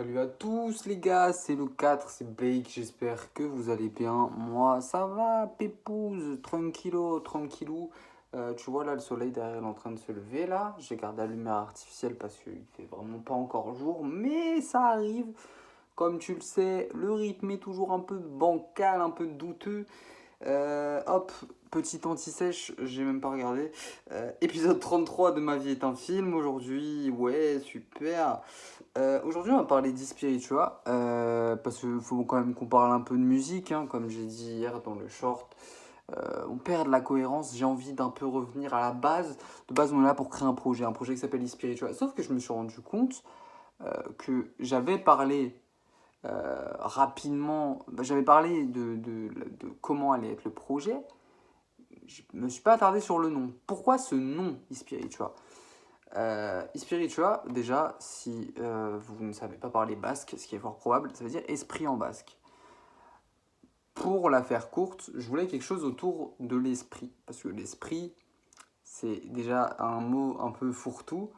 Salut à tous les gars, c'est le 4, c'est Blake, j'espère que vous allez bien. Moi ça va, pépouze, tranquillo, tranquillou. Tu vois là le soleil derrière il est en train de se lever là. J'ai gardé la lumière artificielle parce qu'il fait vraiment pas encore jour, mais ça arrive. Comme tu le sais, le rythme est toujours un peu bancal, un peu douteux. Hop, petit anti-sèche, j'ai même pas regardé. Épisode 33 de Ma vie est un film aujourd'hui, ouais, super. Aujourd'hui, on va parler d'e-spirit, tu vois, parce qu'il faut quand même qu'on parle un peu de musique, hein, comme j'ai dit hier dans le short. On perd de la cohérence, j'ai envie d'un peu revenir à la base. De base, on est là pour créer un projet qui s'appelle e-spirit, tu vois. Sauf que je me suis rendu compte que j'avais parlé rapidement, j'avais parlé de comment allait être le projet. Je me suis pas attardé sur le nom. Pourquoi ce nom e-spirit, tu vois? Esprit, tu vois, déjà, si vous ne savez pas parler basque, ce qui est fort probable, ça veut dire esprit en basque. Pour la faire courte, je voulais quelque chose autour de l'esprit. Parce que l'esprit, c'est déjà un mot un peu fourre-tout.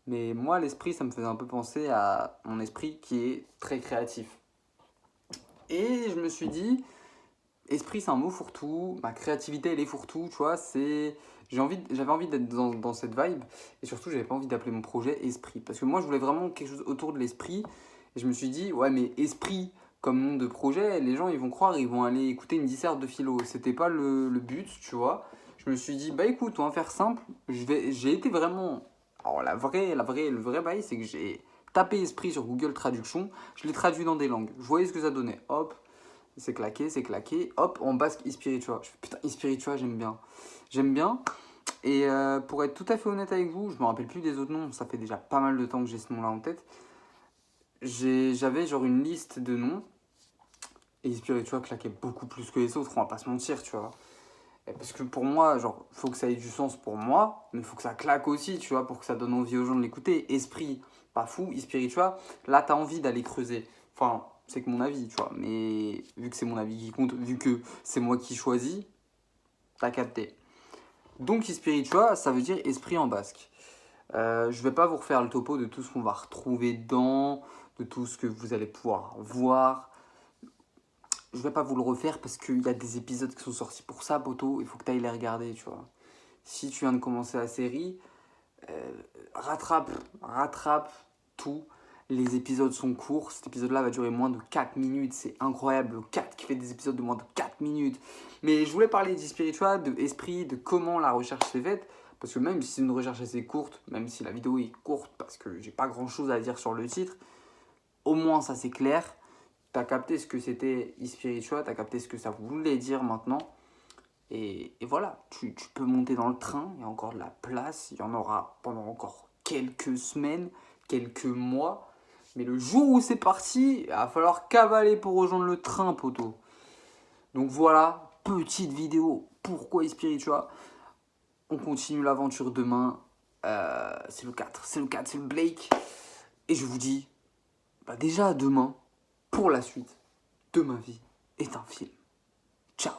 Mais moi, l'esprit, ça me faisait un peu penser à mon esprit qui est très créatif. Et je me suis dit, esprit, c'est un mot fourre-tout. Ma créativité, elle est fourre-tout, tu vois. J'avais envie d'être dans cette vibe. Et surtout, j'avais pas envie d'appeler mon projet esprit. Parce que moi, je voulais vraiment quelque chose autour de l'esprit. Et je me suis dit, ouais, mais esprit comme nom de projet, les gens, ils vont croire, ils vont aller écouter une disserte de philo. C'était pas le but, tu vois. Je me suis dit, bah écoute, on va faire simple. J'ai été vraiment. Alors, le vrai bail, c'est que j'ai tapé esprit sur Google Traduction. Je l'ai traduit dans des langues. Je voyais ce que ça donnait. Hop, c'est claqué, c'est claqué. Hop, en basque, e-spiritua. Je fais putain, e-spiritua, j'aime bien. J'aime bien. Et pour être tout à fait honnête avec vous, je me rappelle plus des autres noms. Ça fait déjà pas mal de temps que j'ai ce nom-là en tête. J'avais genre une liste de noms. Et e-spiritua claquait beaucoup plus que les autres, on va pas se mentir, tu vois. Et parce que pour moi, genre, faut que ça ait du sens pour moi, mais faut que ça claque aussi, tu vois, pour que ça donne envie aux gens de l'écouter. Esprit, pas fou, e-spiritua, là t'as envie d'aller creuser. Enfin, c'est que mon avis, tu vois. Mais vu que c'est mon avis qui compte, vu que c'est moi qui choisis, t'as capté. Donc, e-spiritua, ça veut dire esprit en basque. Je vais pas vous refaire le topo de tout ce qu'on va retrouver dedans, de tout ce que vous allez pouvoir voir. Je vais pas vous le refaire parce qu'il y a des épisodes qui sont sortis pour ça, poto. Il faut que tu ailles les regarder, tu vois. Si tu viens de commencer la série, euh, rattrape tout. Les épisodes sont courts. Cet épisode-là va durer moins de 4 minutes. C'est incroyable. Le 4 qui fait des épisodes de moins de 4 minutes. Mais je voulais parler d'e-spiritual, de esprit, de comment la recherche s'est faite. Parce que même si c'est une recherche assez courte, même si la vidéo est courte parce que j'ai pas grand chose à dire sur le titre, au moins ça c'est clair. T'as capté ce que c'était e-spiritual, t'as capté ce que ça voulait dire maintenant. Et voilà, tu peux monter dans le train, il y a encore de la place, il y en aura pendant encore quelques semaines, quelques mois. Mais le jour où c'est parti, il va falloir cavaler pour rejoindre le train, poteau. Donc voilà, petite vidéo, pourquoi e-spiritual. On continue l'aventure demain. C'est le 4, c'est le Blake. Et je vous dis, bah déjà à demain, pour la suite de ma vie est un film. Ciao.